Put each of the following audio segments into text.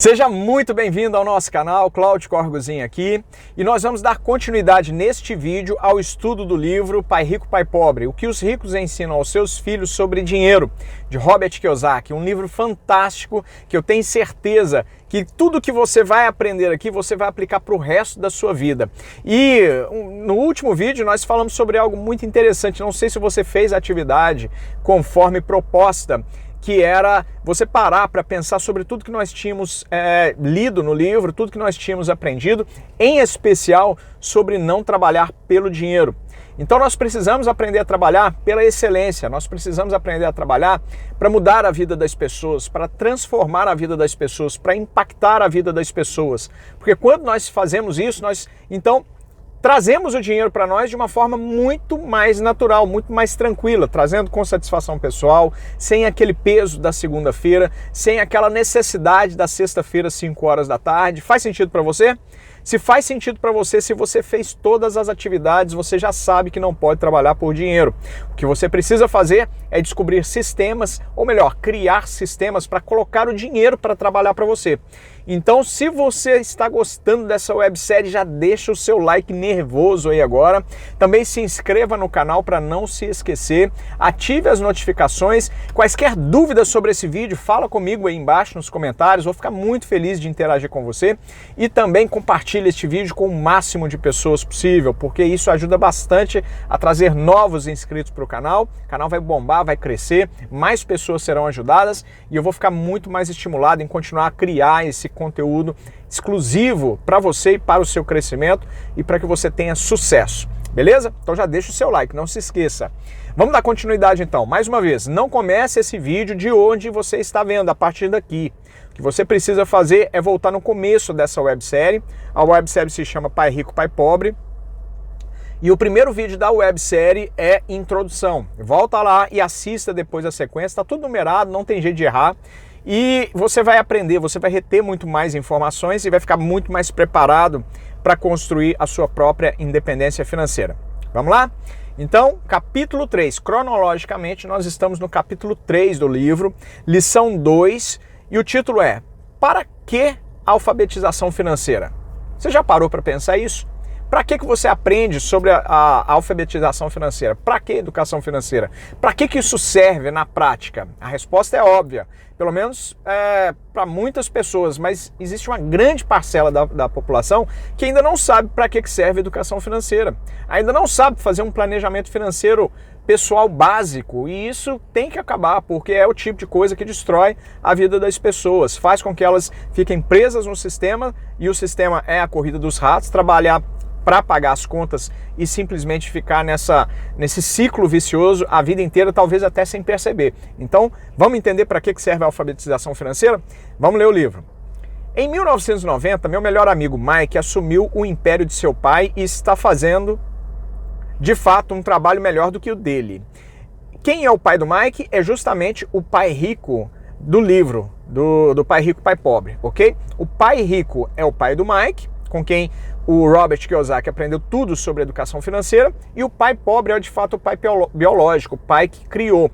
Seja muito bem-vindo ao nosso canal, Cláudio Corgozinho aqui, e nós vamos dar continuidade neste vídeo ao estudo do livro Pai Rico, Pai Pobre, o que os ricos ensinam aos seus filhos sobre dinheiro, de Robert Kiyosaki, um livro fantástico que eu tenho certeza que tudo que você vai aprender aqui, você vai aplicar para o resto da sua vida. E no último vídeo nós falamos sobre algo muito interessante, não sei se você fez a atividade conforme proposta, que era você parar para pensar sobre tudo que nós tínhamos lido no livro, tudo que nós tínhamos aprendido, em especial sobre não trabalhar pelo dinheiro. Então nós precisamos aprender a trabalhar pela excelência, nós precisamos aprender a trabalhar para mudar a vida das pessoas, para transformar a vida das pessoas, para impactar a vida das pessoas. Porque quando nós fazemos isso, nós então trazemos o dinheiro para nós de uma forma muito mais natural, muito mais tranquila, trazendo com satisfação pessoal, sem aquele peso da segunda-feira, sem aquela necessidade da sexta-feira, 5 horas da tarde. Faz sentido para você? Se faz sentido para você, se você fez todas as atividades, você já sabe que não pode trabalhar por dinheiro. O que você precisa fazer é descobrir sistemas, ou melhor, criar sistemas para colocar o dinheiro para trabalhar para você. Então, se você está gostando dessa websérie, já deixa o seu like nervoso aí agora. Também se inscreva no canal para não se esquecer. Ative as notificações. Quaisquer dúvidas sobre esse vídeo, fala comigo aí embaixo nos comentários. Vou ficar muito feliz de interagir com você. E também compartilhe este vídeo com o máximo de pessoas possível, porque isso ajuda bastante a trazer novos inscritos para o canal. O canal vai bombar, vai crescer, mais pessoas serão ajudadas e eu vou ficar muito mais estimulado em continuar a criar esse conteúdo exclusivo para você e para o seu crescimento e para que você tenha sucesso, beleza? Então já deixa o seu like, não se esqueça. Vamos dar continuidade então. Mais uma vez, não comece esse vídeo de onde você está vendo, a partir daqui. O que você precisa fazer é voltar no começo dessa websérie. A websérie se chama Pai Rico, Pai Pobre. E o primeiro vídeo da websérie é introdução. Volta lá e assista depois a sequência, está tudo numerado, não tem jeito de errar. E você vai aprender, você vai reter muito mais informações e vai ficar muito mais preparado para construir a sua própria independência financeira. Vamos lá? Então, capítulo 3. Cronologicamente, nós estamos no capítulo 3 do livro, lição 2, e o título é Para que alfabetização financeira? Você já parou para pensar isso? Para que você aprende sobre a alfabetização financeira? Para que educação financeira? Para que isso serve na prática? A resposta é óbvia, pelo menos para muitas pessoas, mas existe uma grande parcela da população que ainda não sabe para que serve a educação financeira, ainda não sabe fazer um planejamento financeiro pessoal básico, e isso tem que acabar, porque é o tipo de coisa que destrói a vida das pessoas, faz com que elas fiquem presas no sistema, e o sistema é a corrida dos ratos, trabalhar para pagar as contas e simplesmente ficar nesse ciclo vicioso a vida inteira, talvez até sem perceber. Então, vamos entender para que serve a alfabetização financeira? Vamos ler o livro. Em 1990, meu melhor amigo Mike assumiu o império de seu pai e está fazendo, de fato, um trabalho melhor do que o dele. Quem é o pai do Mike? É justamente o pai rico do livro, do Pai Rico, Pai Pobre, ok? O pai rico é o pai do Mike, com quem o Robert Kiyosaki aprendeu tudo sobre educação financeira, e o pai pobre é de fato o pai biológico, o pai que criou.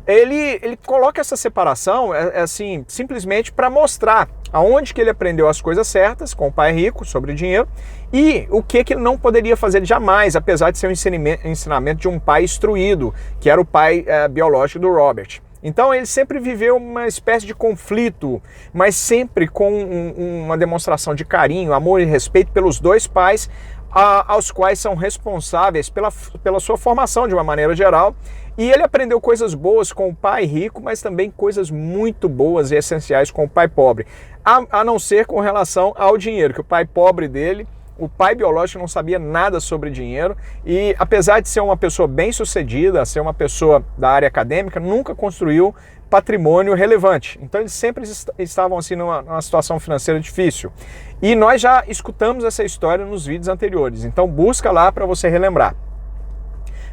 Ele coloca essa separação assim, simplesmente para mostrar aonde que ele aprendeu as coisas certas com o pai rico sobre dinheiro e o que ele não poderia fazer jamais, apesar de ser um ensinamento de um pai instruído, que era o pai biológico do Robert. Então ele sempre viveu uma espécie de conflito, mas sempre com uma demonstração de carinho, amor e respeito pelos dois pais, aos quais são responsáveis pela sua formação de uma maneira geral. E ele aprendeu coisas boas com o pai rico, mas também coisas muito boas e essenciais com o pai pobre, a não ser com relação ao dinheiro, que o pai pobre dele, o pai biológico, não sabia nada sobre dinheiro e, apesar de ser uma pessoa bem-sucedida, ser uma pessoa da área acadêmica, nunca construiu patrimônio relevante. Então eles sempre estavam assim numa situação financeira difícil. E nós já escutamos essa história nos vídeos anteriores, então busca lá para você relembrar.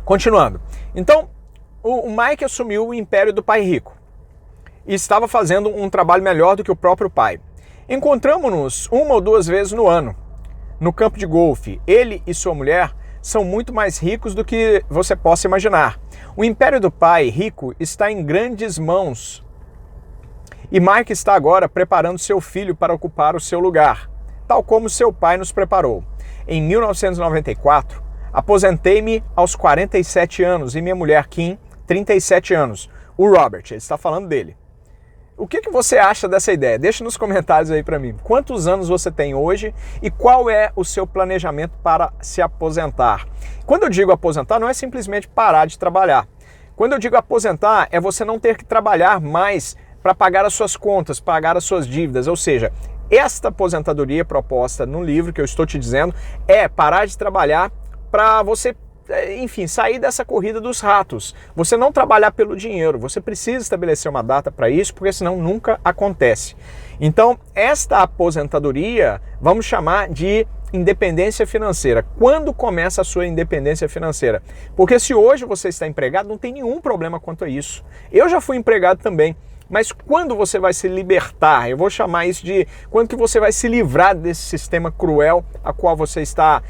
Continuando. Então, o Mike assumiu o império do pai rico e estava fazendo um trabalho melhor do que o próprio pai. Encontramos-nos 1 ou 2 vezes no ano no campo de golfe. Ele e sua mulher são muito mais ricos do que você possa imaginar. O império do pai rico está em grandes mãos E Mike está agora preparando seu filho para ocupar o seu lugar, tal como seu pai nos preparou. Em 1994, aposentei-me aos 47 anos e minha mulher Kim, 37 anos. O Robert, ele está falando dele. O que você acha dessa ideia? Deixa nos comentários aí para mim. Quantos anos você tem hoje e qual é o seu planejamento para se aposentar? Quando eu digo aposentar, não é simplesmente parar de trabalhar. Quando eu digo aposentar, é você não ter que trabalhar mais para pagar as suas contas, pagar as suas dívidas. Ou seja, esta aposentadoria proposta no livro que eu estou te dizendo é parar de trabalhar para você, enfim, sair dessa corrida dos ratos. Você não trabalhar pelo dinheiro, você precisa estabelecer uma data para isso, porque senão nunca acontece. Então, esta aposentadoria, vamos chamar de independência financeira. Quando começa a sua independência financeira? Porque se hoje você está empregado, não tem nenhum problema quanto a isso. Eu já fui empregado também. Mas quando você vai se libertar? Eu vou chamar isso de quando que você vai se livrar desse sistema cruel a qual você está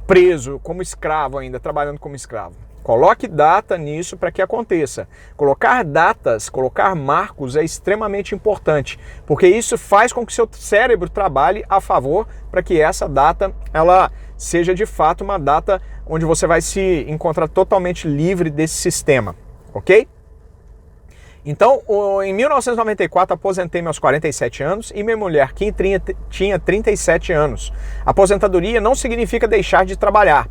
preso como escravo ainda, trabalhando como escravo. Coloque data nisso para que aconteça. Colocar datas, colocar marcos é extremamente importante, porque isso faz com que seu cérebro trabalhe a favor para que essa data ela seja de fato uma data onde você vai se encontrar totalmente livre desse sistema, ok? Então, em 1994, aposentei-me aos 47 anos e minha mulher, Kim, tinha 37 anos. Aposentadoria não significa deixar de trabalhar.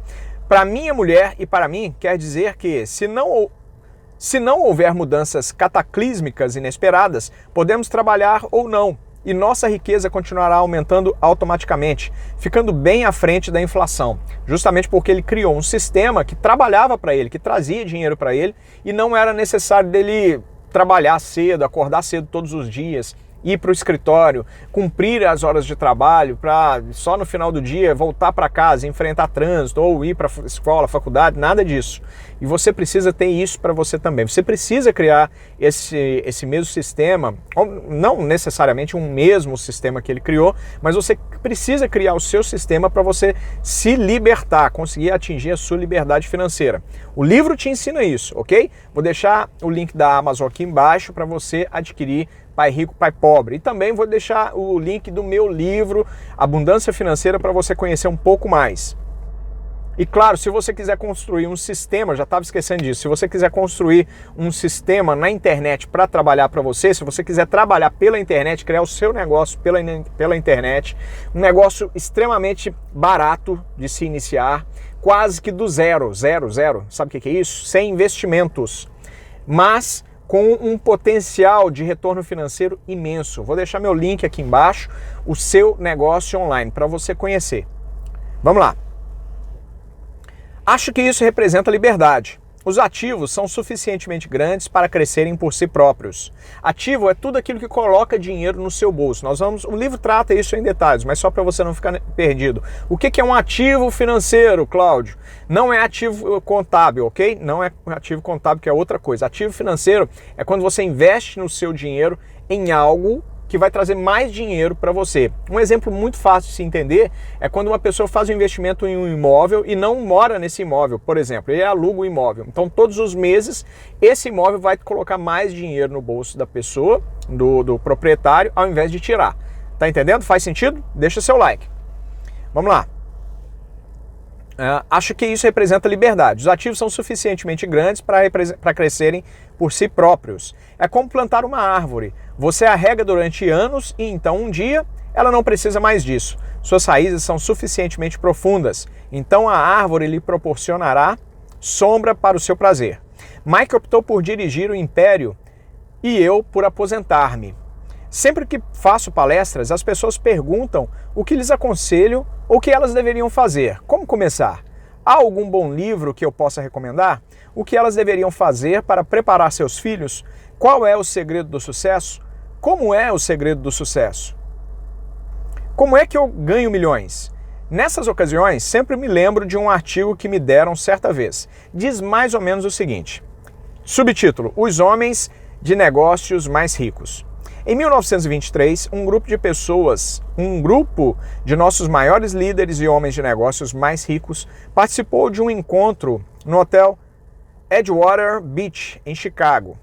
Para minha mulher e para mim, quer dizer que se não houver mudanças cataclísmicas inesperadas, podemos trabalhar ou não. E nossa riqueza continuará aumentando automaticamente, ficando bem à frente da inflação. Justamente porque ele criou um sistema que trabalhava para ele, que trazia dinheiro para ele e não era necessário dele trabalhar cedo, acordar cedo todos os dias, ir para o escritório, cumprir as horas de trabalho para só no final do dia voltar para casa, enfrentar trânsito ou ir para a escola, faculdade, nada disso. E você precisa ter isso para você também. Você precisa criar esse mesmo sistema, não necessariamente um mesmo sistema que ele criou, mas você precisa criar o seu sistema para você se libertar, conseguir atingir a sua liberdade financeira. O livro te ensina isso, ok? Vou deixar o link da Amazon aqui embaixo para você adquirir Pai Rico, Pai Pobre. E também vou deixar o link do meu livro Abundância Financeira para você conhecer um pouco mais. E claro, se você quiser construir um sistema, já estava esquecendo disso, se você quiser construir um sistema na internet para trabalhar para você, se você quiser trabalhar pela internet, criar o seu negócio pela internet, um negócio extremamente barato de se iniciar, quase que do zero, sabe o que é isso? Sem investimentos, mas com um potencial de retorno financeiro imenso. Vou deixar meu link aqui embaixo, o seu negócio online, para você conhecer. Vamos lá. Acho que isso representa liberdade. Os ativos são suficientemente grandes para crescerem por si próprios. Ativo é tudo aquilo que coloca dinheiro no seu bolso. O livro trata isso em detalhes, mas só para você não ficar perdido. O que é um ativo financeiro, Cláudio? Não é ativo contábil, ok? Não é ativo contábil, que é outra coisa. Ativo financeiro é quando você investe no seu dinheiro em algo que vai trazer mais dinheiro para você. Um exemplo muito fácil de se entender é quando uma pessoa faz um investimento em um imóvel e não mora nesse imóvel, por exemplo, ele aluga o imóvel. Então, todos os meses, esse imóvel vai colocar mais dinheiro no bolso da pessoa, do proprietário, ao invés de tirar. Tá entendendo? Faz sentido? Deixa seu like. Vamos lá. Acho que isso representa liberdade. Os ativos são suficientemente grandes para crescerem por si próprios. É como plantar uma árvore. Você a rega durante anos e então um dia ela não precisa mais disso. Suas raízes são suficientemente profundas. Então a árvore lhe proporcionará sombra para o seu prazer. Mike optou por dirigir o império e eu por aposentar-me. Sempre que faço palestras, as pessoas perguntam o que lhes aconselho ou o que elas deveriam fazer. Como começar? Há algum bom livro que eu possa recomendar? O que elas deveriam fazer para preparar seus filhos? Qual é o segredo do sucesso? Como é o segredo do sucesso? Como é que eu ganho milhões? Nessas ocasiões, sempre me lembro de um artigo que me deram certa vez. Diz mais ou menos o seguinte. Subtítulo: Os homens de negócios mais ricos. Em 1923, um grupo de nossos maiores líderes e homens de negócios mais ricos participou de um encontro no hotel Edgewater Beach, em Chicago.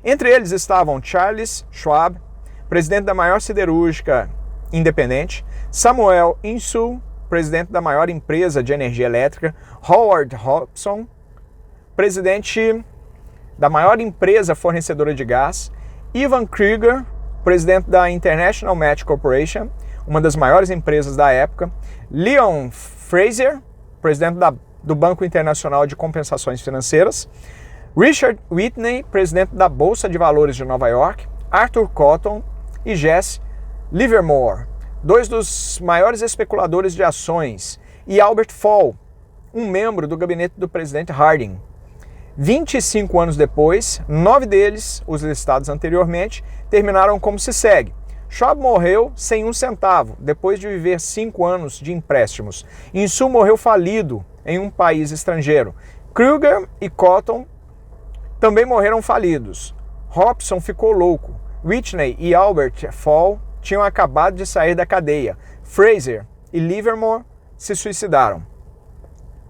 Entre eles estavam Charles Schwab, presidente da maior siderúrgica independente, Samuel Insull, presidente da maior empresa de energia elétrica, Howard Hobson, presidente da maior empresa fornecedora de gás, Ivan Krieger, presidente da International Match Corporation, uma das maiores empresas da época, Leon Fraser, presidente do Banco Internacional de Compensações Financeiras, Richard Whitney, presidente da Bolsa de Valores de Nova York, Arthur Cotton e Jesse Livermore, dois dos maiores especuladores de ações, e Albert Fall, um membro do gabinete do presidente Harding. 25 anos depois, 9 deles, os listados anteriormente, terminaram como se segue. Schwab morreu sem um centavo, depois de viver 5 anos de empréstimos. Insull morreu falido em um país estrangeiro. Krieger e Cotton também morreram falidos. Hobson ficou louco. Whitney e Albert Fall tinham acabado de sair da cadeia. Fraser e Livermore se suicidaram.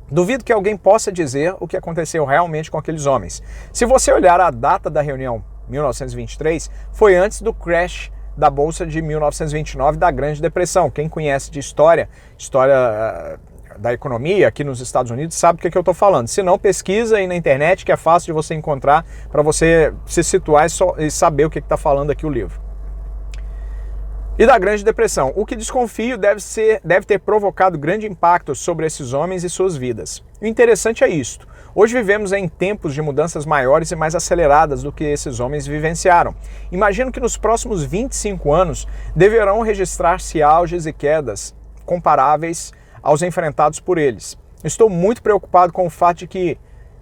Duvido que alguém possa dizer o que aconteceu realmente com aqueles homens. Se você olhar a data da reunião, 1923, foi antes do crash da Bolsa de 1929, da Grande Depressão. Quem conhece de história da economia aqui nos Estados Unidos sabe do que eu estou falando. Se não, pesquisa aí na internet, que é fácil de você encontrar para você se situar e saber o que está falando aqui o livro. E da Grande Depressão. O que desconfio deve ter provocado grande impacto sobre esses homens e suas vidas. O interessante é isto. Hoje vivemos em tempos de mudanças maiores e mais aceleradas do que esses homens vivenciaram. Imagino que nos próximos 25 anos deverão registrar-se auges e quedas comparáveis aos enfrentados por eles. Estou muito preocupado com o fato de que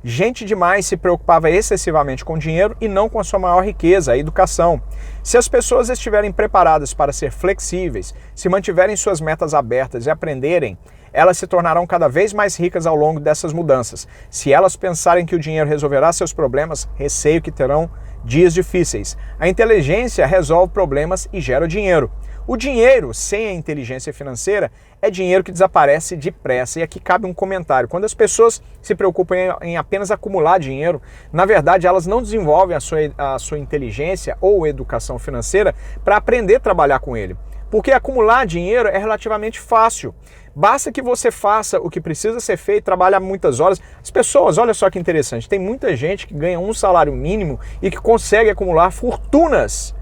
gente demais se preocupava excessivamente com dinheiro e não com a sua maior riqueza, a educação. Se as pessoas estiverem preparadas para ser flexíveis, se mantiverem suas metas abertas e aprenderem, elas se tornarão cada vez mais ricas ao longo dessas mudanças. Se elas pensarem que o dinheiro resolverá seus problemas, receio que terão dias difíceis. A inteligência resolve problemas e gera dinheiro. O dinheiro, sem a inteligência financeira, é dinheiro que desaparece depressa. E aqui cabe um comentário. Quando as pessoas se preocupam em apenas acumular dinheiro, na verdade elas não desenvolvem a sua inteligência ou educação financeira para aprender a trabalhar com ele. Porque acumular dinheiro é relativamente fácil. Basta que você faça o que precisa ser feito, trabalha muitas horas. As pessoas, olha só que interessante, tem muita gente que ganha um salário mínimo e que consegue acumular fortunas.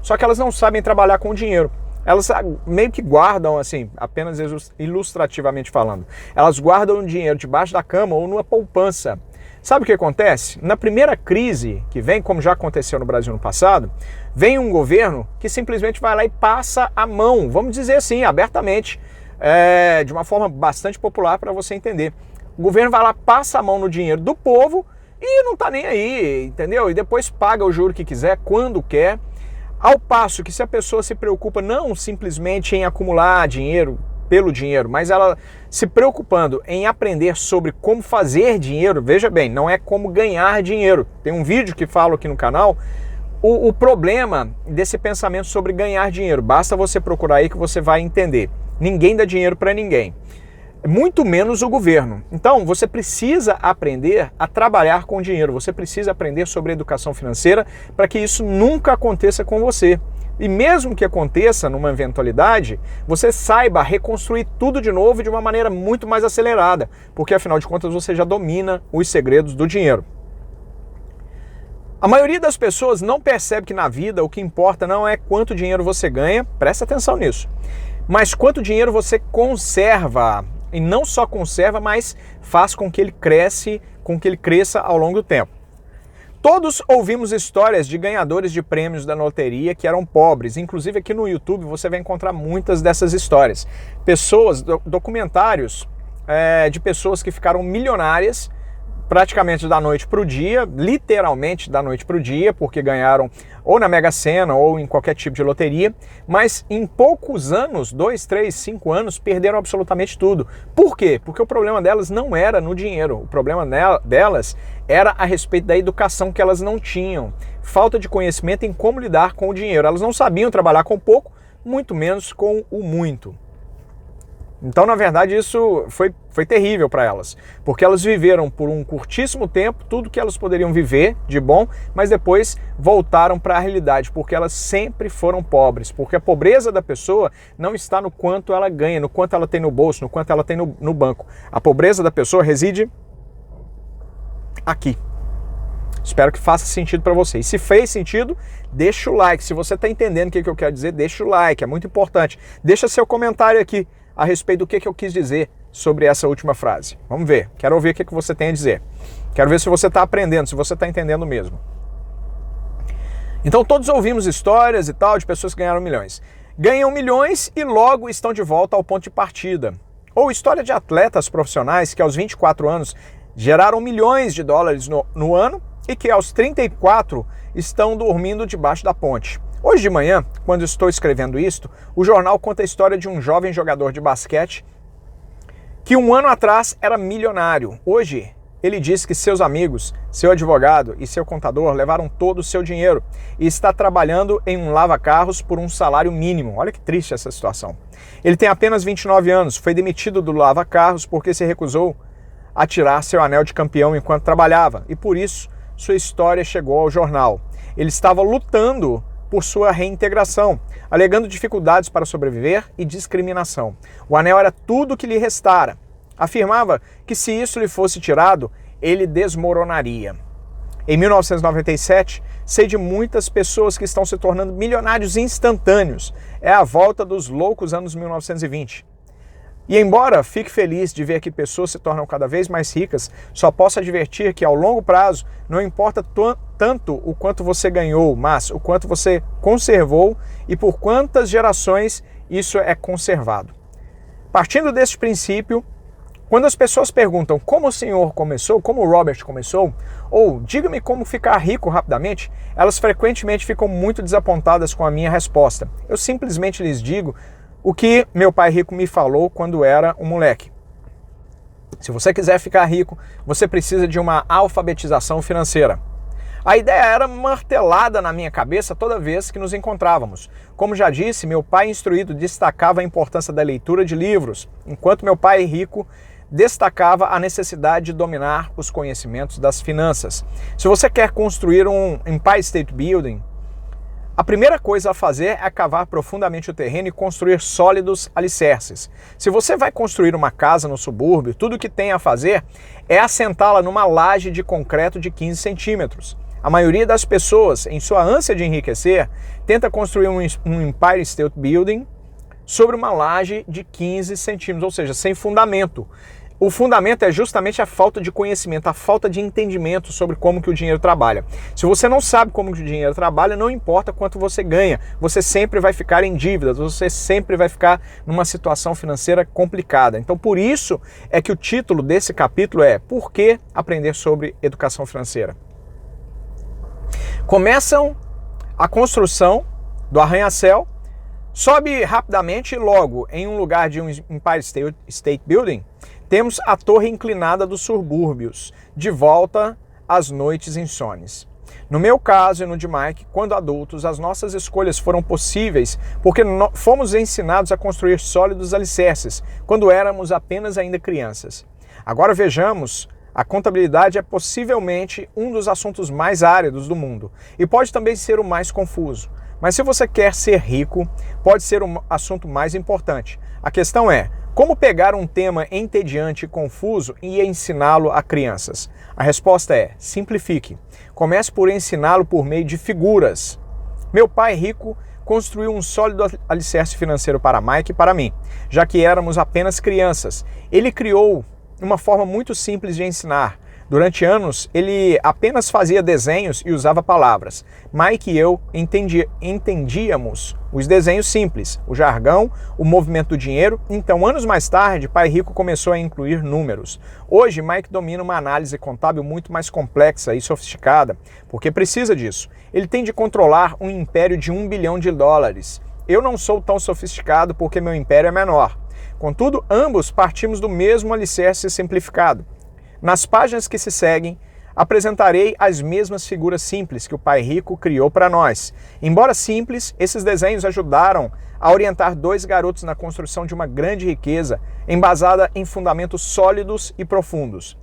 Só que elas não sabem trabalhar com o dinheiro. Elas meio que guardam, assim, apenas ilustrativamente falando, elas guardam o dinheiro debaixo da cama ou numa poupança. Sabe o que acontece? Na primeira crise que vem, como já aconteceu no Brasil no passado, vem um governo que simplesmente vai lá e passa a mão, vamos dizer assim, abertamente, de uma forma bastante popular para você entender. O governo vai lá, passa a mão no dinheiro do povo e não tá nem aí, entendeu? E depois paga o juro que quiser, quando quer. Ao passo que se a pessoa se preocupa não simplesmente em acumular dinheiro pelo dinheiro, mas ela se preocupando em aprender sobre como fazer dinheiro, veja bem, não é como ganhar dinheiro. Tem um vídeo que falo aqui no canal, o problema desse pensamento sobre ganhar dinheiro. Basta você procurar aí que você vai entender. Ninguém dá dinheiro para ninguém. Muito menos o governo. Então, você precisa aprender a trabalhar com dinheiro, você precisa aprender sobre educação financeira para que isso nunca aconteça com você. E mesmo que aconteça numa eventualidade, você saiba reconstruir tudo de novo de uma maneira muito mais acelerada, porque afinal de contas você já domina os segredos do dinheiro. A maioria das pessoas não percebe que na vida o que importa não é quanto dinheiro você ganha, presta atenção nisso, mas quanto dinheiro você conserva. E não só conserva, mas faz com que ele cresça ao longo do tempo. Todos ouvimos histórias de ganhadores de prêmios da loteria que eram pobres. Inclusive aqui no YouTube você vai encontrar muitas dessas histórias. Documentários de pessoas que ficaram milionárias praticamente da noite para o dia, literalmente da noite para o dia, porque ganharam ou na Mega Sena ou em qualquer tipo de loteria, mas em poucos anos, 2, 3, 5 anos, perderam absolutamente tudo. Por quê? Porque o problema delas não era no dinheiro, o problema delas era a respeito da educação que elas não tinham, falta de conhecimento em como lidar com o dinheiro. Elas não sabiam trabalhar com pouco, muito menos com o muito. Então, na verdade, isso foi terrível para elas, porque elas viveram por um curtíssimo tempo tudo que elas poderiam viver de bom, mas depois voltaram para a realidade, porque elas sempre foram pobres, porque a pobreza da pessoa não está no quanto ela ganha, no quanto ela tem no bolso, no quanto ela tem no banco. A pobreza da pessoa reside aqui. Espero que faça sentido para você. E se fez sentido, deixa o like. Se você está entendendo o que eu quero dizer, deixa o like, é muito importante. Deixa seu comentário aqui a respeito do que eu quis dizer sobre essa última frase. Vamos ver, quero ouvir o que você tem a dizer. Quero ver se você está aprendendo, se você está entendendo mesmo. Então todos ouvimos histórias e tal de pessoas que ganharam milhões. Ganham milhões e logo estão de volta ao ponto de partida. Ou história de atletas profissionais que aos 24 anos geraram milhões de dólares no ano e que aos 34 estão dormindo debaixo da ponte. Hoje de manhã, quando estou escrevendo isto, o jornal conta a história de um jovem jogador de basquete que um ano atrás era milionário. Hoje, ele diz que seus amigos, seu advogado e seu contador levaram todo o seu dinheiro e está trabalhando em um lava-carros por um salário mínimo. Olha que triste essa situação. Ele tem apenas 29 anos, foi demitido do lava-carros porque se recusou a tirar seu anel de campeão enquanto trabalhava e por isso sua história chegou ao jornal. Ele estava lutando por sua reintegração, alegando dificuldades para sobreviver e discriminação. O anel era tudo que lhe restara. Afirmava que se isso lhe fosse tirado, ele desmoronaria. Em 1997, sei de muitas pessoas que estão se tornando milionários instantâneos. É a volta dos loucos anos 1920. E embora fique feliz de ver que pessoas se tornam cada vez mais ricas, só posso advertir que ao longo prazo não importa tanto o quanto você ganhou, mas o quanto você conservou e por quantas gerações isso é conservado. Partindo desse princípio, quando as pessoas perguntam como o senhor começou, como o Robert começou, ou diga-me como ficar rico rapidamente, elas frequentemente ficam muito desapontadas com a minha resposta. Eu simplesmente lhes digo o que meu pai rico me falou quando era um moleque. Se você quiser ficar rico, você precisa de uma alfabetização financeira. A ideia era martelada na minha cabeça toda vez que nos encontrávamos. Como já disse, meu pai instruído destacava a importância da leitura de livros, enquanto meu pai rico destacava a necessidade de dominar os conhecimentos das finanças. Se você quer construir um Empire State Building, a primeira coisa a fazer é cavar profundamente o terreno e construir sólidos alicerces. Se você vai construir uma casa no subúrbio, tudo o que tem a fazer é assentá-la numa laje de concreto de 15 centímetros. A maioria das pessoas, em sua ânsia de enriquecer, tenta construir um Empire State Building sobre uma laje de 15 centímetros, ou seja, sem fundamento. O fundamento é justamente a falta de conhecimento, a falta de entendimento sobre como que o dinheiro trabalha. Se você não sabe como que o dinheiro trabalha, não importa quanto você ganha, você sempre vai ficar em dívidas, você sempre vai ficar numa situação financeira complicada. Então, por isso é que o título desse capítulo é Por que aprender sobre educação financeira? Começam a construção do arranha-céu, sobe rapidamente e logo, em um lugar de um Empire State Building, temos a torre inclinada dos subúrbios, de volta às noites insones. No meu caso e no de Mike, quando adultos, as nossas escolhas foram possíveis porque fomos ensinados a construir sólidos alicerces quando éramos apenas ainda crianças. Agora vejamos, a contabilidade é possivelmente um dos assuntos mais áridos do mundo e pode também ser o mais confuso. Mas se você quer ser rico, pode ser o assunto mais importante. A questão é, como pegar um tema entediante e confuso e ensiná-lo a crianças? A resposta é, simplifique. Comece por ensiná-lo por meio de figuras. Meu pai rico construiu um sólido alicerce financeiro para Mike e para mim, já que éramos apenas crianças. Ele criou uma forma muito simples de ensinar. Durante anos, ele apenas fazia desenhos e usava palavras. Mike e eu entendíamos os desenhos simples, o jargão, o movimento do dinheiro. Então, anos mais tarde, Pai Rico começou a incluir números. Hoje, Mike domina uma análise contábil muito mais complexa e sofisticada, porque precisa disso. Ele tem de controlar um império de $1 bilhão. Eu não sou tão sofisticado porque meu império é menor. Contudo, ambos partimos do mesmo alicerce simplificado. Nas páginas que se seguem, Apresentarei as mesmas figuras simples que o Pai Rico criou para nós. Embora simples, esses desenhos ajudaram a orientar dois garotos na construção de uma grande riqueza, embasada em fundamentos sólidos e profundos.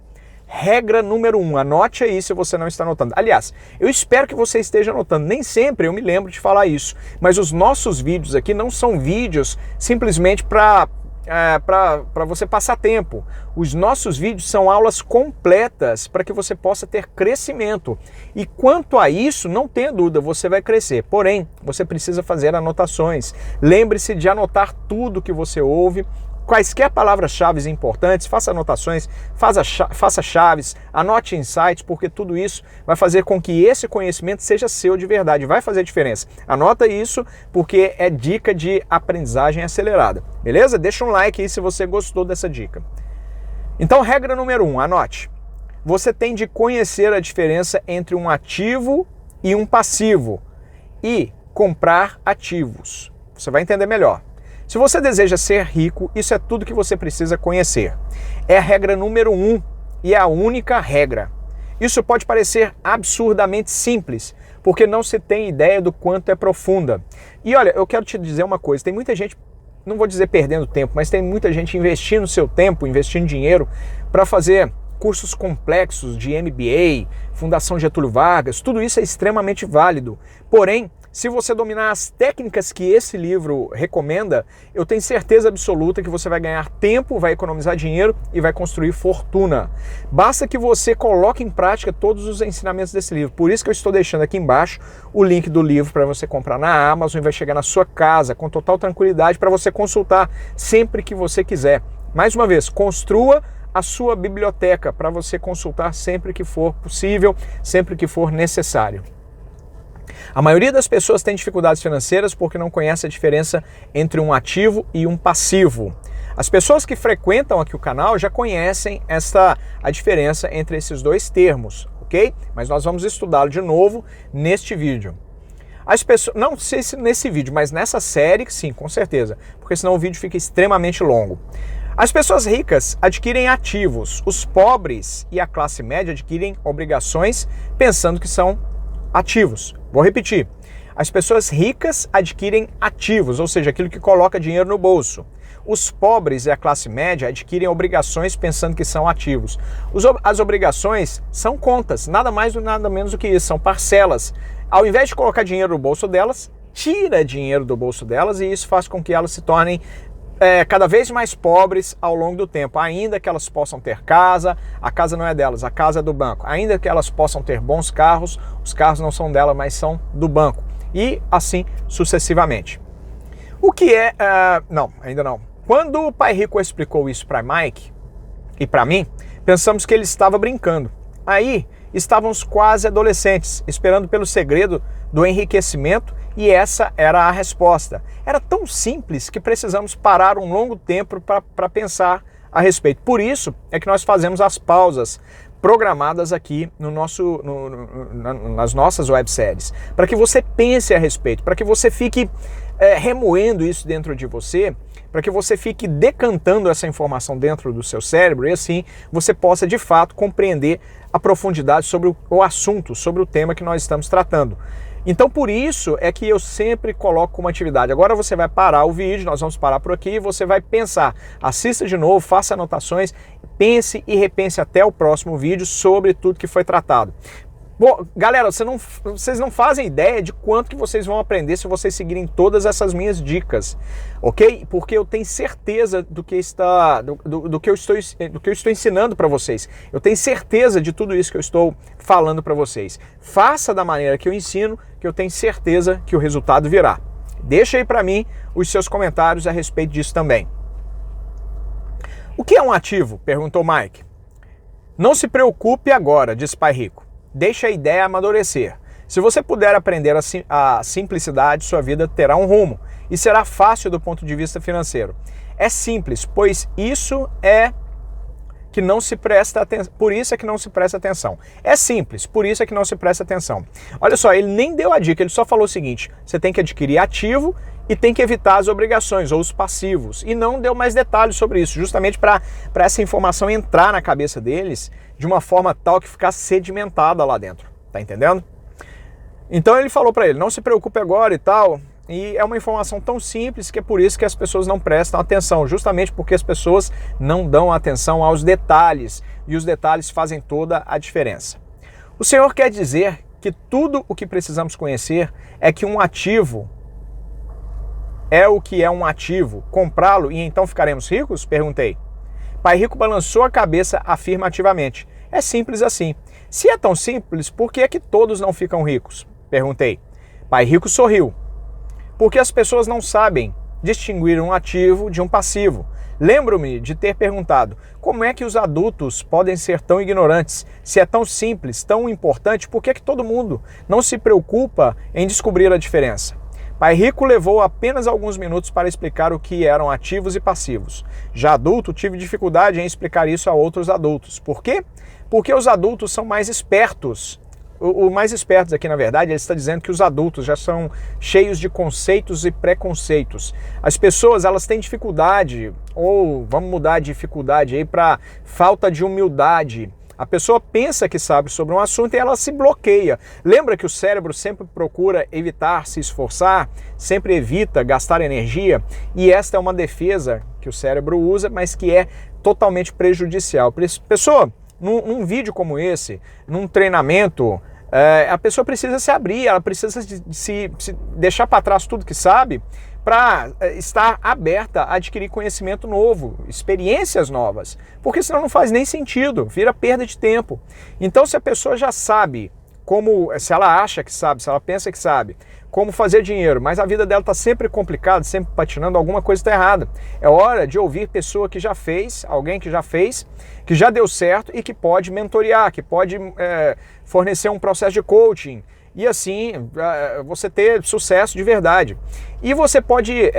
Regra número 1, anote aí se você não está anotando. Aliás, eu espero que você esteja anotando. Nem sempre eu me lembro de falar isso, mas os nossos vídeos aqui não são vídeos simplesmente para você passar tempo. Os nossos vídeos são aulas completas para que você possa ter crescimento. E quanto a isso, não tenha dúvida, você vai crescer. Porém, você precisa fazer anotações. Lembre-se de anotar tudo que você ouve. Quaisquer palavras-chave importantes, faça anotações, faça chaves, anote insights, porque tudo isso vai fazer com que esse conhecimento seja seu de verdade, vai fazer diferença. Anota isso porque é dica de aprendizagem acelerada, beleza? Deixa um like aí se você gostou dessa dica. Então, regra número 1, anote. Você tem de conhecer a diferença entre um ativo e um passivo e comprar ativos. Você vai entender melhor. Se você deseja ser rico, isso é tudo que você precisa conhecer. É a regra número 1 e é a única regra. Isso pode parecer absurdamente simples, porque não se tem ideia do quanto é profunda. E olha, eu quero te dizer uma coisa, tem muita gente, não vou dizer perdendo tempo, mas tem muita gente investindo seu tempo, investindo dinheiro para fazer cursos complexos de MBA, Fundação Getúlio Vargas, tudo isso é extremamente válido. Porém, se você dominar as técnicas que esse livro recomenda, eu tenho certeza absoluta que você vai ganhar tempo, vai economizar dinheiro e vai construir fortuna. Basta que você coloque em prática todos os ensinamentos desse livro. Por isso que eu estou deixando aqui embaixo o link do livro para você comprar na Amazon e vai chegar na sua casa com total tranquilidade para você consultar sempre que você quiser. Mais uma vez, construa a sua biblioteca para você consultar sempre que for possível, sempre que for necessário. A maioria das pessoas tem dificuldades financeiras porque não conhece a diferença entre um ativo e um passivo. As pessoas que frequentam aqui o canal já conhecem a diferença entre esses dois termos, ok? Mas nós vamos estudá-lo de novo neste vídeo. As pessoas, não sei se nesse vídeo, mas nessa série sim, com certeza, porque senão o vídeo fica extremamente longo. As pessoas ricas adquirem ativos, os pobres e a classe média adquirem obrigações pensando que são ativos. Vou repetir. As pessoas ricas adquirem ativos, ou seja, aquilo que coloca dinheiro no bolso. Os pobres e a classe média adquirem obrigações pensando que são ativos. As obrigações são contas, nada mais ou nada menos do que isso, são parcelas. Ao invés de colocar dinheiro no bolso delas, tira dinheiro do bolso delas e isso faz com que elas se tornem cada vez mais pobres ao longo do tempo, ainda que elas possam ter casa, a casa não é delas, a casa é do banco, ainda que elas possam ter bons carros, os carros não são delas, mas são do banco, e assim sucessivamente. O que é... não, ainda não. Quando o Pai Rico explicou isso para Mike e para mim, pensamos que ele estava brincando. Aí estávamos quase adolescentes, esperando pelo segredo do enriquecimento, e essa era a resposta. Era tão simples que precisamos parar um longo tempo para pensar a respeito. Por isso é que nós fazemos as pausas programadas aqui nas nossas webséries, para que você pense a respeito, para que você fique remoendo isso dentro de você, para que você fique decantando essa informação dentro do seu cérebro e assim você possa de fato compreender a profundidade sobre o assunto, sobre o tema que nós estamos tratando. Então por isso é que eu sempre coloco como atividade. Agora você vai parar o vídeo, nós vamos parar por aqui e você vai pensar. Assista de novo, faça anotações, pense e repense até o próximo vídeo sobre tudo que foi tratado. Bom, galera, vocês não fazem ideia de quanto que vocês vão aprender se vocês seguirem todas essas minhas dicas, ok? Porque eu tenho certeza do que eu estou ensinando para vocês. Eu tenho certeza de tudo isso que eu estou falando para vocês. Faça da maneira que eu ensino, que eu tenho certeza que o resultado virá. Deixa aí para mim os seus comentários a respeito disso também. O que é um ativo? Perguntou Mike. Não se preocupe agora, disse Pai Rico. Deixe a ideia amadurecer. Se você puder aprender a simplicidade, sua vida terá um rumo e será fácil do ponto de vista financeiro. É simples, pois isso é que não se presta atenção. Por isso é que não se presta atenção. É simples, por isso é que não se presta atenção. Olha só, ele nem deu a dica, ele só falou o seguinte: você tem que adquirir ativo e tem que evitar as obrigações ou os passivos. E não deu mais detalhes sobre isso, justamente para essa informação entrar na cabeça deles de uma forma tal que ficasse sedimentada lá dentro. Tá entendendo? Então ele falou para ele, não se preocupe agora e tal. E é uma informação tão simples que é por isso que as pessoas não prestam atenção, justamente porque as pessoas não dão atenção aos detalhes, e os detalhes fazem toda a diferença. O Senhor quer dizer que tudo o que precisamos conhecer é que um ativo é o que é um ativo. Comprá-lo e então ficaremos ricos? Perguntei. Pai Rico balançou a cabeça afirmativamente. É simples assim. Se é tão simples, por que é que todos não ficam ricos? Perguntei. Pai Rico sorriu. Porque as pessoas não sabem distinguir um ativo de um passivo. Lembro-me de ter perguntado, como é que os adultos podem ser tão ignorantes? Se é tão simples, tão importante, por que é que todo mundo não se preocupa em descobrir a diferença? Pai Rico levou apenas alguns minutos para explicar o que eram ativos e passivos. Já adulto, tive dificuldade em explicar isso a outros adultos. Por quê? Porque os adultos são mais espertos. O mais espertos aqui, na verdade, ele está dizendo que os adultos já são cheios de conceitos e preconceitos. As pessoas, elas têm dificuldade, ou vamos mudar a dificuldade aí para falta de humildade. A pessoa pensa que sabe sobre um assunto e ela se bloqueia. Lembra que o cérebro sempre procura evitar se esforçar, sempre evita gastar energia? E esta é uma defesa que o cérebro usa, mas que é totalmente prejudicial. Pessoa, num vídeo como esse, num treinamento, a pessoa precisa se abrir, ela precisa se deixar para trás tudo que sabe para estar aberta a adquirir conhecimento novo, experiências novas, porque senão não faz nem sentido, vira perda de tempo. Então, se a pessoa já sabe se ela acha que sabe, se ela pensa que sabe, como fazer dinheiro, mas a vida dela está sempre complicada, sempre patinando, alguma coisa está errada. É hora de ouvir pessoa que já fez, alguém que já fez, que já deu certo e que pode mentorear, que pode fornecer um processo de coaching e assim você ter sucesso de verdade. E você pode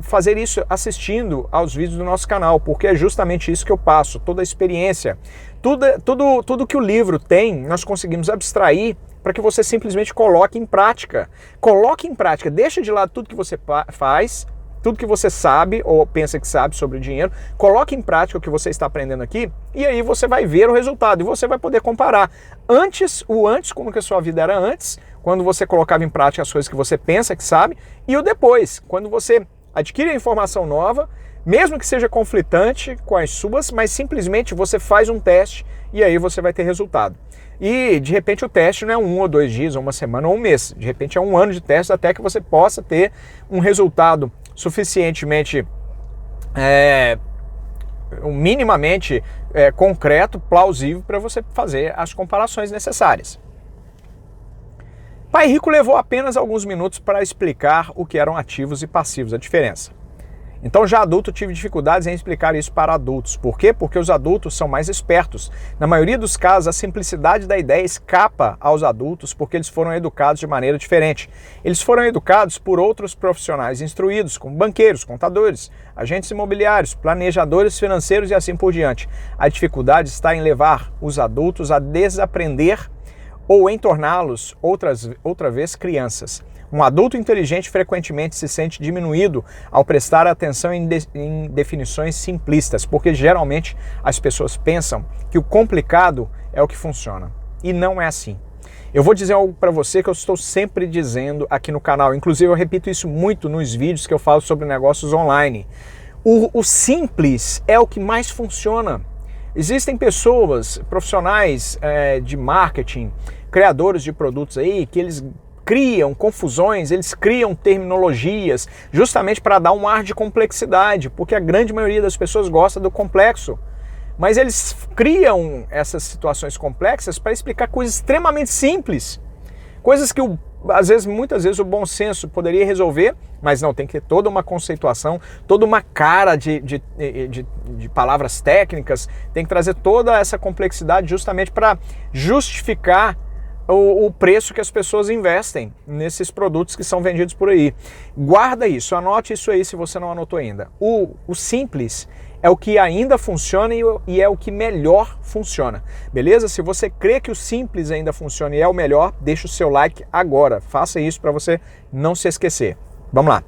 fazer isso assistindo aos vídeos do nosso canal, porque é justamente isso que eu passo, toda a experiência. Tudo que o livro tem, nós conseguimos abstrair para que você simplesmente coloque em prática. Coloque em prática, deixa de lado tudo que você faz, tudo que você sabe ou pensa que sabe sobre dinheiro, coloque em prática o que você está aprendendo aqui e aí você vai ver o resultado e você vai poder comparar o antes, como que a sua vida era antes, quando você colocava em prática as coisas que você pensa que sabe, e o depois, quando você adquire a informação nova, mesmo que seja conflitante com as suas, mas simplesmente você faz um teste e aí você vai ter resultado. E de repente o teste não é 1 ou 2 dias, ou uma semana ou um mês. De repente é 1 ano de teste até que você possa ter um resultado suficientemente, minimamente concreto, plausível para você fazer as comparações necessárias. Pai Rico levou apenas alguns minutos para explicar o que eram ativos e passivos, a diferença. Então, já adulto, tive dificuldades em explicar isso para adultos. Por quê? Porque os adultos são mais espertos. Na maioria dos casos, a simplicidade da ideia escapa aos adultos porque eles foram educados de maneira diferente. Eles foram educados por outros profissionais instruídos, como banqueiros, contadores, agentes imobiliários, planejadores financeiros e assim por diante. A dificuldade está em levar os adultos a desaprender ou em torná-los outra vez crianças. Um adulto inteligente frequentemente se sente diminuído ao prestar atenção em definições simplistas, porque geralmente as pessoas pensam que o complicado é o que funciona. E não é assim. Eu vou dizer algo para você que eu estou sempre dizendo aqui no canal, inclusive eu repito isso muito nos vídeos que eu falo sobre negócios online. O simples é o que mais funciona. Existem pessoas, profissionais de marketing, criadores de produtos aí, que eles criam confusões, eles criam terminologias justamente para dar um ar de complexidade, porque a grande maioria das pessoas gosta do complexo. Mas eles criam essas situações complexas para explicar coisas extremamente simples, coisas que muitas vezes o bom senso poderia resolver, mas não, tem que ter toda uma conceituação, toda uma cara de palavras técnicas, tem que trazer toda essa complexidade justamente para justificar o preço que as pessoas investem nesses produtos que são vendidos por aí. Guarda isso, anote isso aí se você não anotou ainda. O simples é o que ainda funciona e é o que melhor funciona, beleza? Se você crê que o simples ainda funciona e é o melhor, deixa o seu like agora. Faça isso para você não se esquecer. Vamos lá.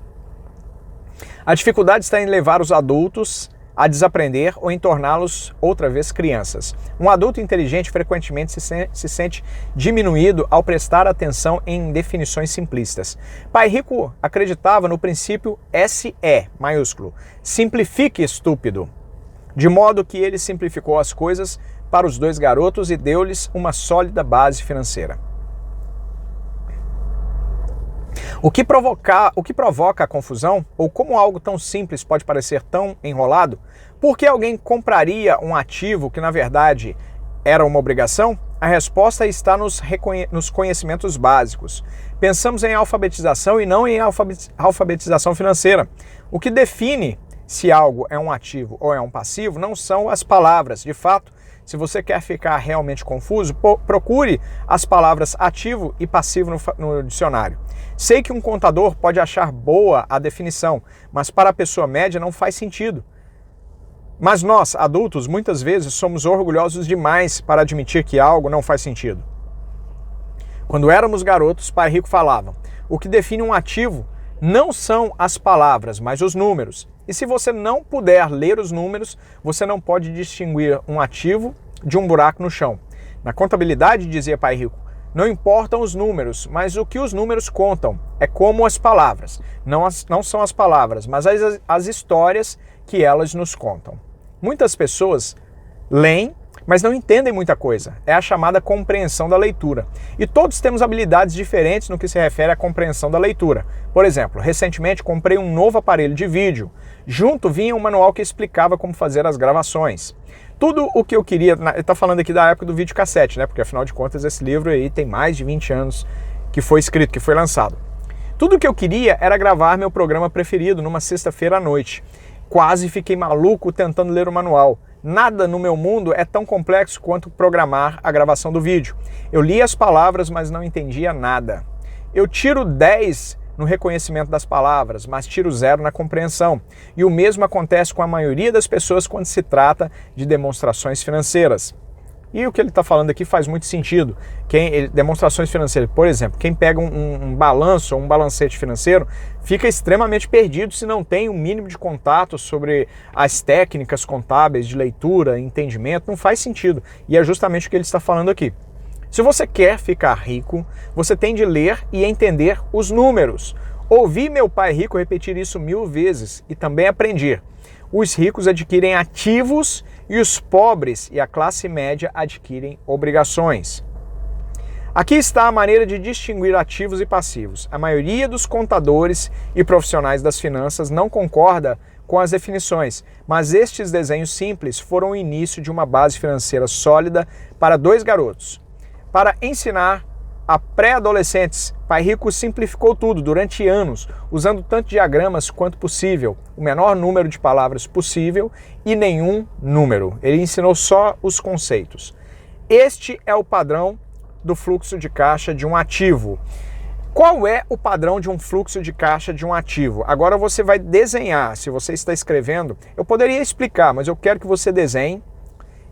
A dificuldade está em levar os adultos a desaprender ou em torná-los outra vez crianças. Um adulto inteligente frequentemente se sente diminuído ao prestar atenção em definições simplistas. Pai Rico acreditava no princípio SE maiúsculo, simplifique estúpido, de modo que ele simplificou as coisas para os dois garotos e deu-lhes uma sólida base financeira. O que provoca a confusão, ou como algo tão simples pode parecer tão enrolado? Por que alguém compraria um ativo que na verdade era uma obrigação? A resposta está nos conhecimentos básicos. Pensamos em alfabetização e não em alfabetização financeira. O que define se algo é um ativo ou é um passivo não são as palavras. De fato, se você quer ficar realmente confuso, procure as palavras ativo e passivo no dicionário. Sei que um contador pode achar boa a definição, mas para a pessoa média não faz sentido. Mas nós, adultos, muitas vezes somos orgulhosos demais para admitir que algo não faz sentido. Quando éramos garotos, Pai Rico falava: o que define um ativo não são as palavras, mas os números. E se você não puder ler os números, você não pode distinguir um ativo de um buraco no chão. Na contabilidade, dizia Pai Rico, não importam os números, mas o que os números contam é como as palavras. Não são as palavras, mas as histórias que elas nos contam. Muitas pessoas leem, mas não entendem muita coisa. É a chamada compreensão da leitura. E todos temos habilidades diferentes no que se refere à compreensão da leitura. Por exemplo, recentemente comprei um novo aparelho de vídeo. Junto vinha um manual que explicava como fazer as gravações. Tudo o que eu queria... Ele está falando aqui da época do videocassete, né? Porque afinal de contas esse livro aí tem mais de 20 anos que foi escrito, que foi lançado. Tudo o que eu queria era gravar meu programa preferido numa sexta-feira à noite. Quase fiquei maluco tentando ler o manual. Nada no meu mundo é tão complexo quanto programar a gravação do vídeo. Eu li as palavras, mas não entendia nada. Eu tiro 10 no reconhecimento das palavras, mas tiro 0 na compreensão. E o mesmo acontece com a maioria das pessoas quando se trata de demonstrações financeiras. E o que ele está falando aqui faz muito sentido. Demonstrações financeiras, por exemplo, quem pega um balanço ou um balancete financeiro fica extremamente perdido se não tem um mínimo de contato sobre as técnicas contábeis de leitura, entendimento, não faz sentido. E é justamente o que ele está falando aqui. Se você quer ficar rico, você tem de ler e entender os números. Ouvi meu pai rico repetir isso 1000 vezes e também aprendi. Os ricos adquirem ativos e os pobres e a classe média adquirem obrigações. Aqui está a maneira de distinguir ativos e passivos. A maioria dos contadores e profissionais das finanças não concorda com as definições, mas estes desenhos simples foram o início de uma base financeira sólida para dois garotos. Para ensinar a pré-adolescentes, Pai Rico simplificou tudo durante anos, usando tanto diagramas quanto possível, o menor número de palavras possível e nenhum número. Ele ensinou só os conceitos. Este é o padrão do fluxo de caixa de um ativo. Qual é o padrão de um fluxo de caixa de um ativo? Agora você vai desenhar. Se você está escrevendo, eu poderia explicar, mas eu quero que você desenhe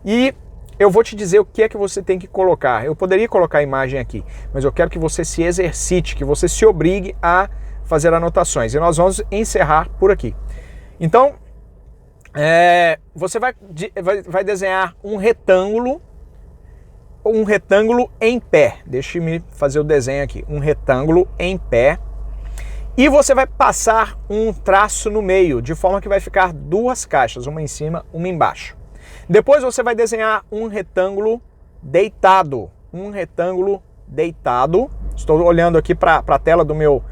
e eu vou te dizer o que é que você tem que colocar. Eu poderia colocar a imagem aqui, mas eu quero que você se exercite, que você se obrigue a fazer anotações. E nós vamos encerrar por aqui. Então, você vai desenhar um retângulo em pé. Deixe-me fazer o desenho aqui. Um retângulo em pé. E você vai passar um traço no meio, de forma que vai ficar duas caixas, uma em cima, uma embaixo. Depois você vai desenhar um retângulo deitado. Um retângulo deitado. Estou olhando aqui para a tela do meu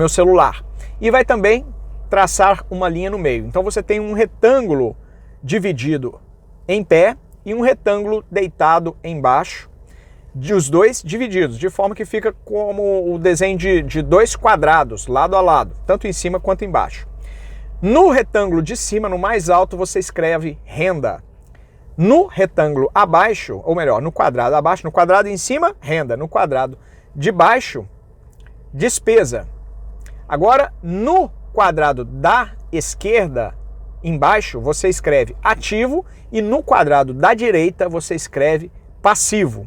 celular. E vai também traçar uma linha no meio. Então você tem um retângulo dividido em pé e um retângulo deitado embaixo, os dois divididos, de forma que fica como o desenho de dois quadrados, lado a lado, tanto em cima quanto embaixo. No retângulo de cima, no mais alto, você escreve renda. No retângulo abaixo, ou melhor, no quadrado abaixo, no quadrado em cima, renda. No quadrado de baixo, despesa. Agora, no quadrado da esquerda, embaixo, você escreve ativo e no quadrado da direita, você escreve passivo.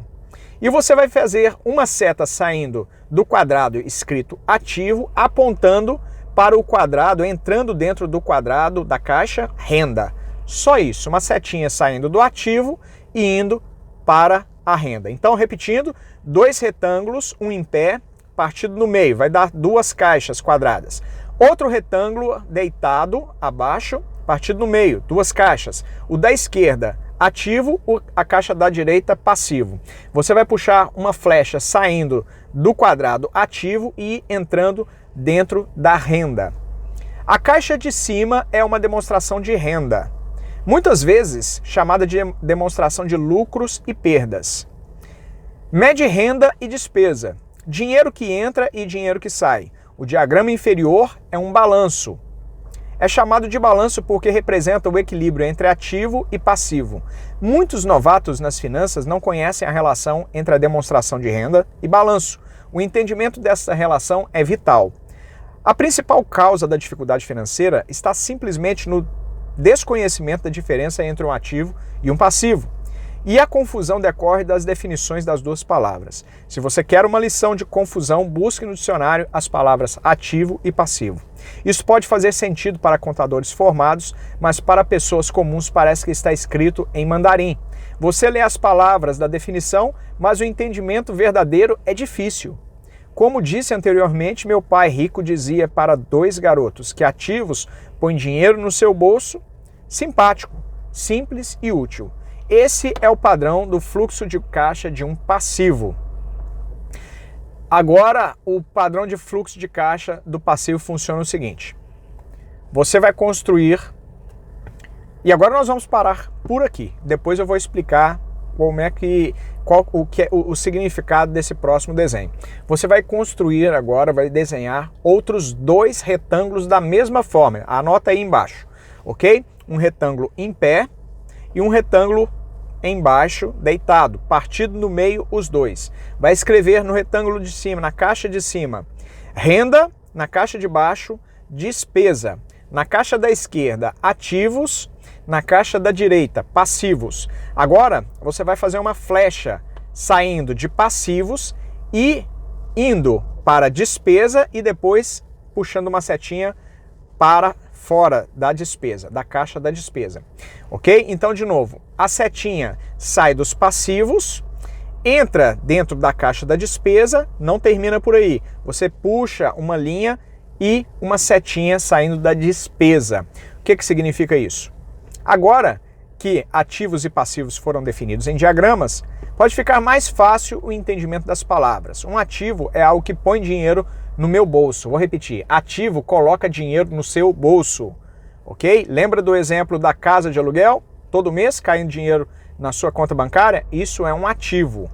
E você vai fazer uma seta saindo do quadrado escrito ativo, apontando para o quadrado, entrando dentro do quadrado da caixa renda. Só isso, uma setinha saindo do ativo e indo para a renda. Então, repetindo, 2 retângulos, um em pé, partido no meio, vai dar 2 caixas quadradas. Outro retângulo deitado abaixo, partido no meio, 2 caixas. O da esquerda, ativo, a caixa da direita, passivo. Você vai puxar uma flecha saindo do quadrado ativo e entrando dentro da renda. A caixa de cima é uma demonstração de renda, muitas vezes chamada de demonstração de lucros e perdas. Mede renda e despesa, dinheiro que entra e dinheiro que sai. O diagrama inferior é um balanço. É chamado de balanço porque representa o equilíbrio entre ativo e passivo. Muitos novatos nas finanças não conhecem a relação entre a demonstração de renda e balanço. O entendimento dessa relação é vital. A principal causa da dificuldade financeira está simplesmente no desconhecimento da diferença entre um ativo e um passivo. E a confusão decorre das definições das duas palavras. Se você quer uma lição de confusão, busque no dicionário as palavras ativo e passivo. Isso pode fazer sentido para contadores formados, mas para pessoas comuns parece que está escrito em mandarim. Você lê as palavras da definição, mas o entendimento verdadeiro é difícil. Como disse anteriormente, meu pai rico dizia para 2 garotos que ativos põem dinheiro no seu bolso, simpático, simples e útil. Esse é o padrão do fluxo de caixa de um passivo. Agora, o padrão de fluxo de caixa do passivo funciona o seguinte. Você vai construir... E agora nós vamos parar por aqui. Depois eu vou explicar o significado desse próximo desenho. Você vai construir agora, vai desenhar outros 2 retângulos da mesma forma. Anota aí embaixo, ok? Um retângulo em pé e um retângulo embaixo, deitado, partido no meio os 2. Vai escrever no retângulo de cima, na caixa de cima, renda, na caixa de baixo, despesa. Na caixa da esquerda, ativos, na caixa da direita, passivos. Agora, você vai fazer uma flecha saindo de passivos e indo para despesa e depois puxando uma setinha para fora da despesa, da caixa da despesa. Ok? Então, de novo, a setinha sai dos passivos, entra dentro da caixa da despesa, não termina por aí. Você puxa uma linha e uma setinha saindo da despesa. O que significa isso? Agora que ativos e passivos foram definidos em diagramas, pode ficar mais fácil o entendimento das palavras. Um ativo é algo que põe dinheiro no meu bolso. Vou repetir. Ativo coloca dinheiro no seu bolso. Ok? Lembra do exemplo da casa de aluguel? Todo mês caindo dinheiro na sua conta bancária? Isso é um ativo.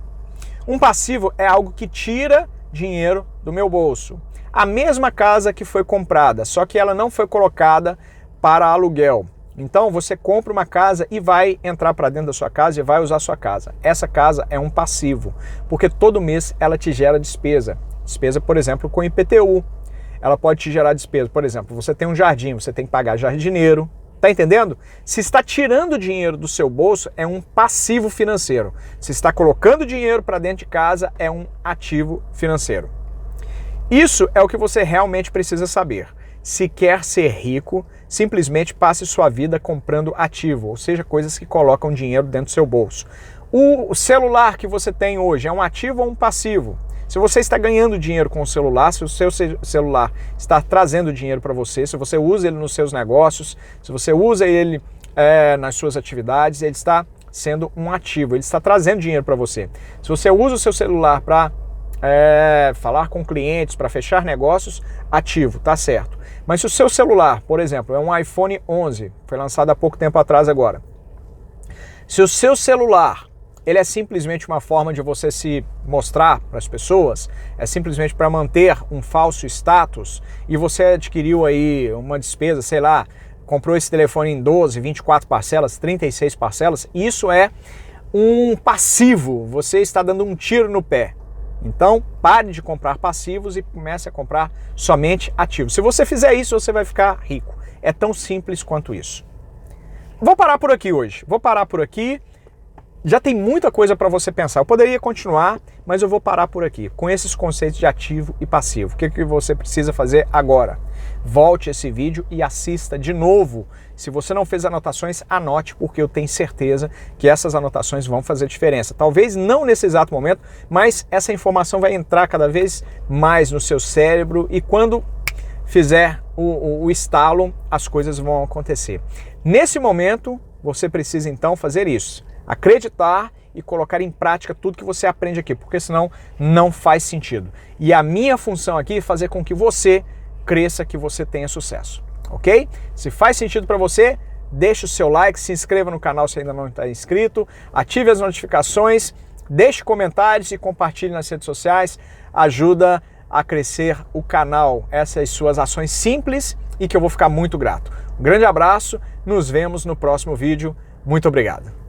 Um passivo é algo que tira dinheiro do meu bolso. A mesma casa que foi comprada, só que ela não foi colocada para aluguel. Então você compra uma casa e vai entrar para dentro da sua casa e vai usar a sua casa. Essa casa é um passivo, porque todo mês ela te gera despesa. Despesa, por exemplo, com IPTU. Ela pode te gerar despesa. Por exemplo, você tem um jardim, você tem que pagar jardineiro. Tá entendendo? Se está tirando dinheiro do seu bolso, é um passivo financeiro. Se está colocando dinheiro para dentro de casa, é um ativo financeiro. Isso é o que você realmente precisa saber. Se quer ser rico, simplesmente passe sua vida comprando ativo, ou seja, coisas que colocam dinheiro dentro do seu bolso. O celular que você tem hoje é um ativo ou um passivo? Se você está ganhando dinheiro com o celular, se o seu celular está trazendo dinheiro para você, se você usa ele nos seus negócios, se você usa ele nas suas atividades, ele está sendo um ativo, ele está trazendo dinheiro para você. Se você usa o seu celular para falar com clientes, para fechar negócios, ativo, tá certo. Mas se o seu celular, por exemplo, é um iPhone 11, foi lançado há pouco tempo atrás agora. Se o seu celular, ele é simplesmente uma forma de você se mostrar para as pessoas, é simplesmente para manter um falso status, e você adquiriu aí uma despesa, sei lá, comprou esse telefone em 12, 24 parcelas, 36 parcelas, isso é um passivo, você está dando um tiro no pé. Então, pare de comprar passivos e comece a comprar somente ativos. Se você fizer isso, você vai ficar rico. É tão simples quanto isso. Vou parar por aqui hoje. Vou parar por aqui. Já tem muita coisa para você pensar. Eu poderia continuar, mas eu vou parar por aqui, com esses conceitos de ativo e passivo. O que você precisa fazer agora? Volte esse vídeo e assista de novo. Se você não fez anotações, anote, porque eu tenho certeza que essas anotações vão fazer diferença. Talvez não nesse exato momento, mas essa informação vai entrar cada vez mais no seu cérebro e quando fizer o estalo, as coisas vão acontecer. Nesse momento, você precisa então fazer isso. Acreditar e colocar em prática tudo que você aprende aqui, porque senão não faz sentido. E a minha função aqui é fazer com que você cresça, que você tenha sucesso, ok? Se faz sentido para você, deixe o seu like, se inscreva no canal se ainda não está inscrito, ative as notificações, deixe comentários e compartilhe nas redes sociais, ajuda a crescer o canal, essas suas ações simples e que eu vou ficar muito grato. Um grande abraço, nos vemos no próximo vídeo, muito obrigado.